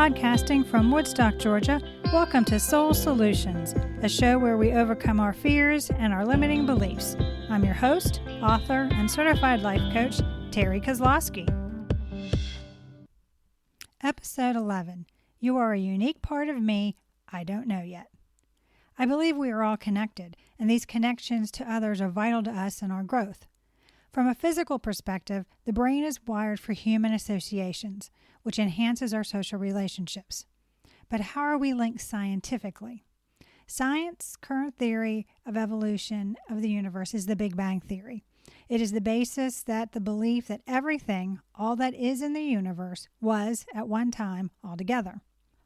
Podcasting from Woodstock, Georgia, welcome to Soul Solutions, a show where we overcome our fears and our limiting beliefs. I'm your host, author, and certified life coach, Terry Kozlowski. Episode 11, You Are a Unique Part of Me I Don't Know Yet. I believe we are all connected, and these connections to others are vital to us and our growth. From a physical perspective, the brain is wired for human associations, which enhances our social relationships. But how are we linked scientifically? Science's current theory of evolution of the universe is the Big Bang Theory. It is the basis that the belief that everything, all that is in the universe, was, at one time, all together.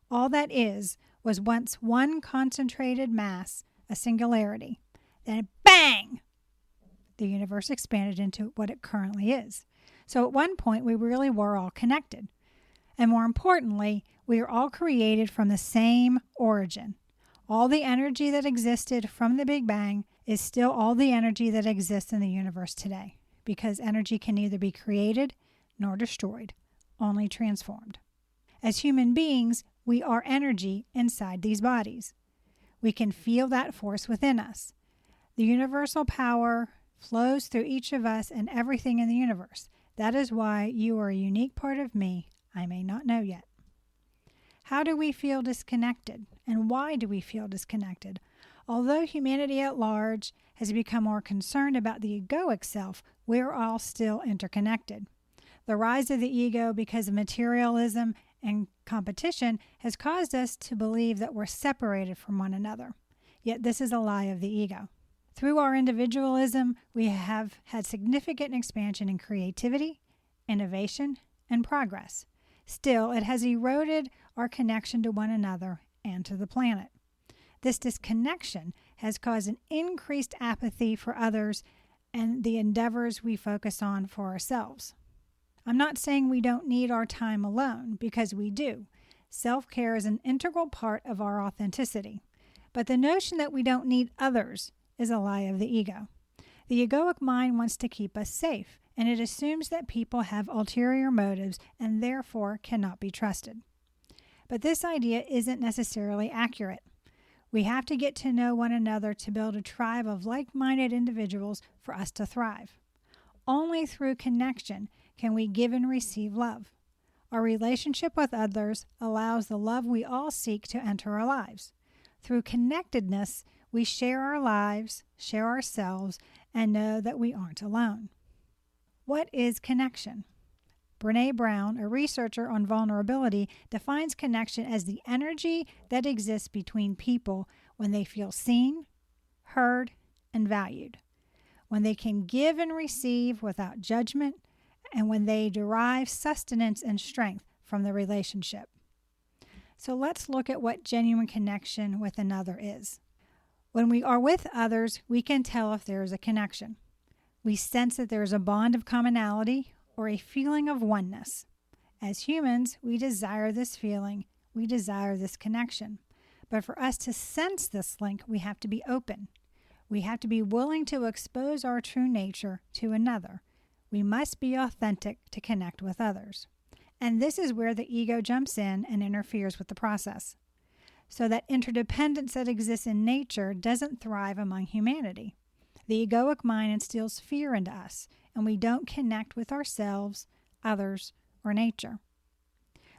All that is was once one concentrated mass, a singularity. Then, bang! The universe expanded into what it currently is. So at one point, we really were all connected. And more importantly, we are all created from the same origin. All the energy that existed from the Big Bang is still all the energy that exists in the universe today, because energy can neither be created nor destroyed, only transformed. As human beings, we are energy inside these bodies. We can feel that force within us. The universal power flows through each of us and everything in the universe. That is why you are a unique part of me I may not know yet. How do we feel disconnected, and why do we feel disconnected? Although humanity at large has become more concerned about the egoic self, we're all still interconnected. The rise of the ego because of materialism and competition has caused us to believe that we're separated from one another. Yet this is a lie of the ego. Through our individualism, we have had significant expansion in creativity, innovation, and progress. Still, it has eroded our connection to one another and to the planet. This disconnection has caused an increased apathy for others and the endeavors we focus on for ourselves. I'm not saying we don't need our time alone, because we do. Self-care is an integral part of our authenticity. But the notion that we don't need others is a lie of the ego. The egoic mind wants to keep us safe, and it assumes that people have ulterior motives and therefore cannot be trusted. But this idea isn't necessarily accurate. We have to get to know one another to build a tribe of like-minded individuals for us to thrive. Only through connection can we give and receive love. Our relationship with others allows the love we all seek to enter our lives. Through connectedness, we share our lives, share ourselves, and know that we aren't alone. What is connection? Brené Brown, a researcher on vulnerability, defines connection as the energy that exists between people when they feel seen, heard, and valued, when they can give and receive without judgment, and when they derive sustenance and strength from the relationship. So let's look at what genuine connection with another is. When we are with others, we can tell if there is a connection. We sense that there is a bond of commonality or a feeling of oneness. As humans, we desire this feeling, we desire this connection. But for us to sense this link, we have to be open. We have to be willing to expose our true nature to another. We must be authentic to connect with others. And this is where the ego jumps in and interferes with the process. So that interdependence that exists in nature doesn't thrive among humanity. The egoic mind instills fear into us, and we don't connect with ourselves, others, or nature.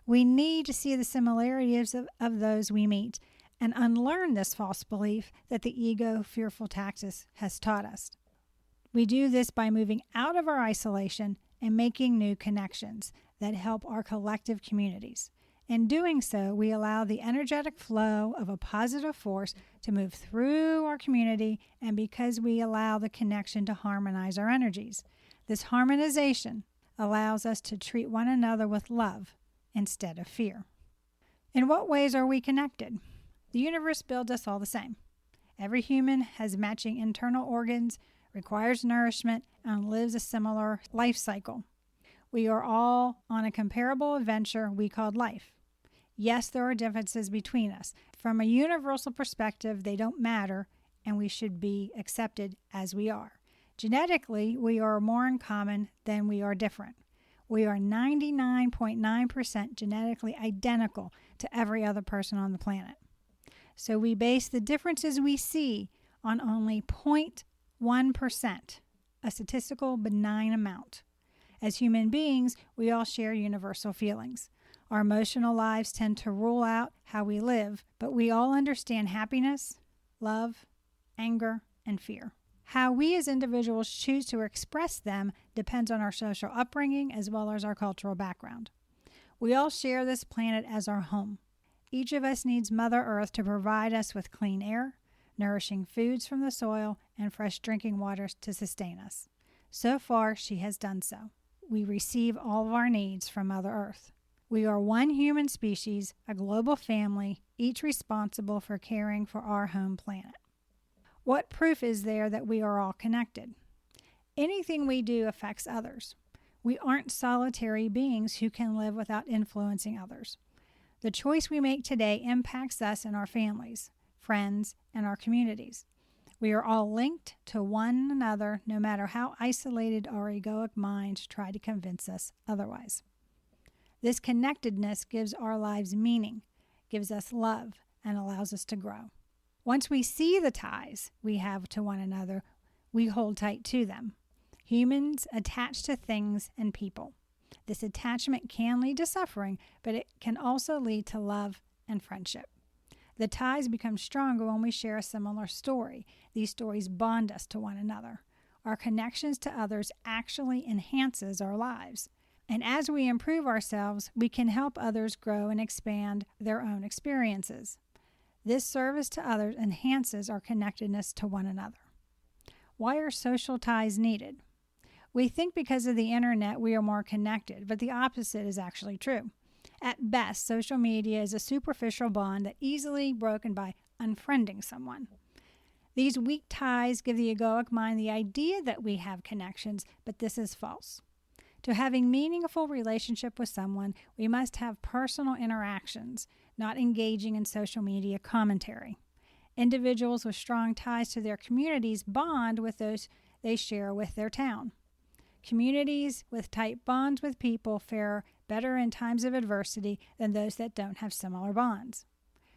We need to see the similarities of those we meet and unlearn this false belief that the ego fearful tactic has taught us. We do this by moving out of our isolation and making new connections that help our collective communities. In doing so, we allow the energetic flow of a positive force to move through our community, and because we allow the connection to harmonize our energies. This harmonization allows us to treat one another with love instead of fear. In what ways are we connected? The universe builds us all the same. Every human has matching internal organs, requires nourishment, and lives a similar life cycle. We are all on a comparable adventure we call life. Yes, there are differences between us. From a universal perspective, they don't matter, and we should be accepted as we are. Genetically, we are more in common than we are different. We are 99.9% genetically identical to every other person on the planet. So we base the differences we see on only 0.1%, a statistical benign amount. As human beings, we all share universal feelings. Our emotional lives tend to rule out how we live, but we all understand happiness, love, anger, and fear. How we as individuals choose to express them depends on our social upbringing as well as our cultural background. We all share this planet as our home. Each of us needs Mother Earth to provide us with clean air, nourishing foods from the soil, and fresh drinking waters to sustain us. So far, she has done so. We receive all of our needs from Mother Earth. We are one human species, a global family, each responsible for caring for our home planet. What proof is there that we are all connected? Anything we do affects others. We aren't solitary beings who can live without influencing others. The choice we make today impacts us and our families, friends, and our communities. We are all linked to one another, no matter how isolated our egoic minds try to convince us otherwise. This connectedness gives our lives meaning, gives us love, and allows us to grow. Once we see the ties we have to one another, we hold tight to them. Humans attach to things and people. This attachment can lead to suffering, but it can also lead to love and friendship. The ties become stronger when we share a similar story. These stories bond us to one another. Our connections to others actually enhances our lives. And as we improve ourselves, we can help others grow and expand their own experiences. This service to others enhances our connectedness to one another. Why are social ties needed? We think because of the internet we are more connected, but the opposite is actually true. At best, social media is a superficial bond that easily broken by unfriending someone. These weak ties give the egoic mind the idea that we have connections, but this is false. To having meaningful relationship with someone, we must have personal interactions, not engaging in social media commentary. Individuals with strong ties to their communities bond with those they share with their town. Communities with tight bonds with people fare better in times of adversity than those that don't have similar bonds.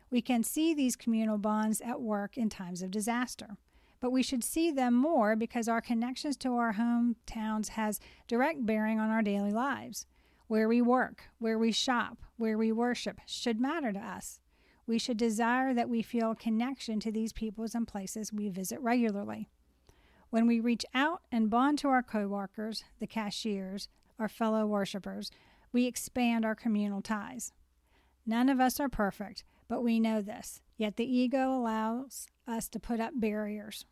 We can see these communal bonds at work in times of disaster, but we should see them more because our connections to our hometowns has direct bearing on our daily lives. Where we work, where we shop, where we worship should matter to us. We should desire that we feel a connection to these peoples and places we visit regularly. When we reach out and bond to our coworkers, the cashiers, our fellow worshipers, we expand our communal ties. None of us are perfect, but we know this, yet the ego allows us to put up barriers.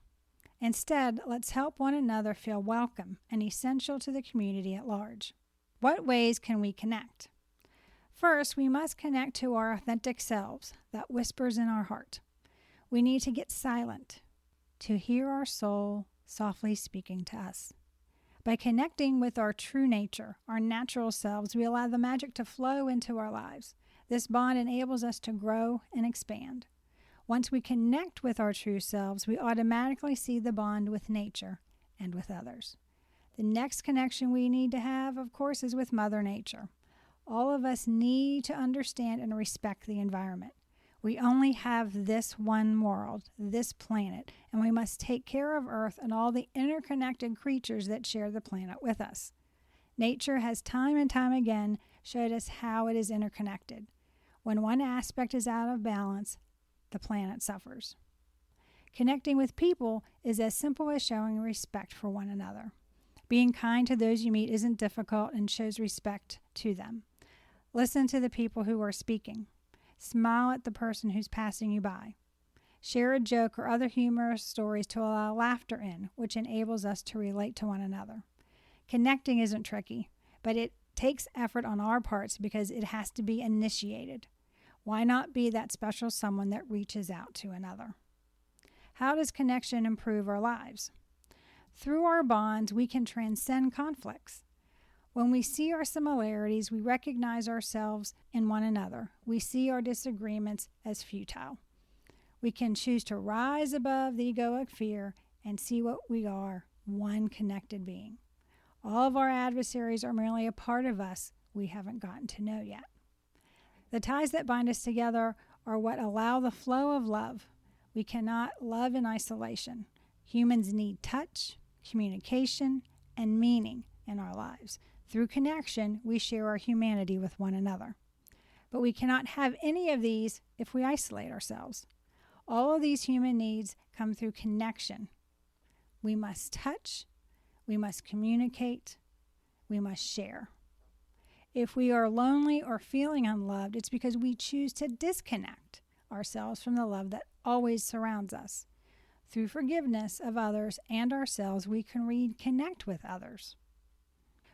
Instead, let's help one another feel welcome and essential to the community at large. What ways can we connect? First, we must connect to our authentic selves, that whispers in our heart. We need to get silent to hear our soul softly speaking to us. By connecting with our true nature, our natural selves, we allow the magic to flow into our lives. This bond enables us to grow and expand. Once we connect with our true selves, we automatically see the bond with nature and with others. The next connection we need to have, of course, is with Mother Nature. All of us need to understand and respect the environment. We only have this one world, this planet, and we must take care of Earth and all the interconnected creatures that share the planet with us. Nature has time and time again showed us how it is interconnected. When one aspect is out of balance, the planet suffers. Connecting with people is as simple as showing respect for one another. Being kind to those you meet isn't difficult and shows respect to them. Listen to the people who are speaking. Smile at the person who's passing you by. Share a joke or other humorous stories to allow laughter in, which enables us to relate to one another. Connecting isn't tricky, but it takes effort on our parts because it has to be initiated. Why not be that special someone that reaches out to another? How does connection improve our lives? Through our bonds, we can transcend conflicts. When we see our similarities, we recognize ourselves in one another. We see our disagreements as futile. We can choose to rise above the egoic fear and see what we are, one connected being. All of our adversaries are merely a part of us we haven't gotten to know yet. The ties that bind us together are what allow the flow of love. We cannot love in isolation. Humans need touch, communication, and meaning in our lives. Through connection, we share our humanity with one another. But we cannot have any of these if we isolate ourselves. All of these human needs come through connection. We must touch, we must communicate, we must share. If we are lonely or feeling unloved, it's because we choose to disconnect ourselves from the love that always surrounds us. Through forgiveness of others and ourselves, we can reconnect with others.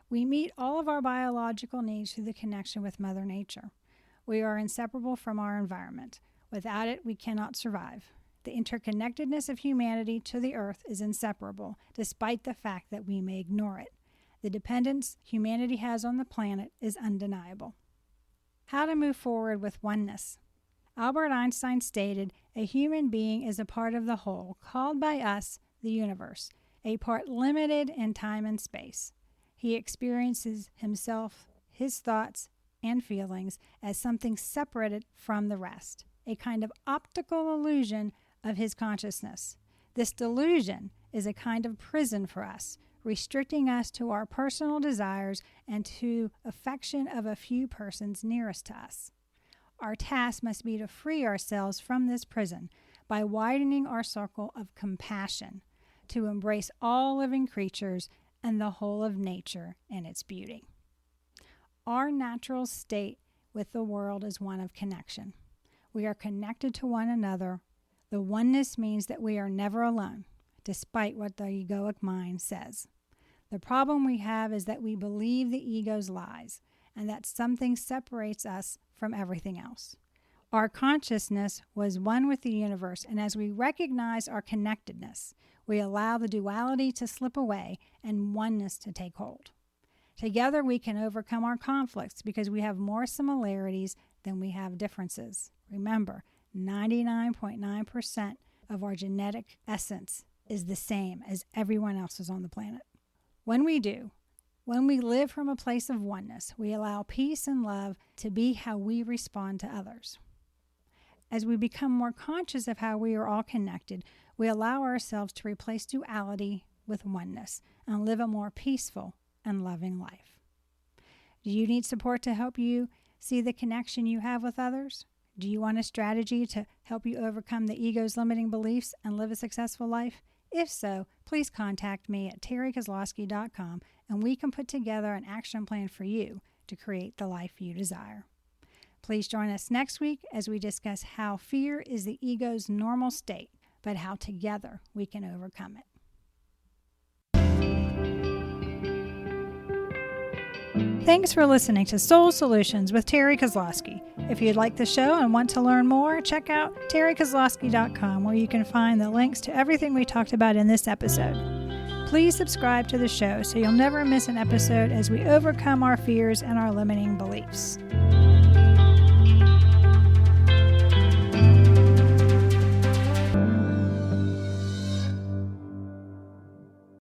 We meet all of our biological needs through the connection with Mother Nature. We are inseparable from our environment. Without it, we cannot survive. The interconnectedness of humanity to the earth is inseparable, despite the fact that we may ignore it. The dependence humanity has on the planet is undeniable. How to move forward with oneness. Albert Einstein stated, "A human being is a part of the whole, called by us the universe, a part limited in time and space. He experiences himself, his thoughts, and feelings as something separated from the rest, a kind of optical illusion of his consciousness. This delusion is a kind of prison for us, restricting us to our personal desires and to affection of a few persons nearest to us. Our task must be to free ourselves from this prison by widening our circle of compassion, to embrace all living creatures and the whole of nature and its beauty." Our natural state with the world is one of connection. We are connected to one another. The oneness means that we are never alone, despite what the egoic mind says. The problem we have is that we believe the ego's lies and that something separates us from everything else. Our consciousness was one with the universe, and as we recognize our connectedness, we allow the duality to slip away and oneness to take hold. Together we can overcome our conflicts because we have more similarities than we have differences. Remember, 99.9% of our genetic essence is the same as everyone else's on the planet. When we live from a place of oneness, we allow peace and love to be how we respond to others. As we become more conscious of how we are all connected, we allow ourselves to replace duality with oneness and live a more peaceful and loving life. Do you need support to help you see the connection you have with others? Do you want a strategy to help you overcome the ego's limiting beliefs and live a successful life? If so, please contact me at terrykozlowski.com and we can put together an action plan for you to create the life you desire. Please join us next week as we discuss how fear is the ego's normal state, but how together we can overcome it. Thanks for listening to Soul Solutions with Terry Kozlowski. If you'd like the show and want to learn more, check out terrykozlowski.com where you can find the links to everything we talked about in this episode. Please subscribe to the show so you'll never miss an episode as we overcome our fears and our limiting beliefs.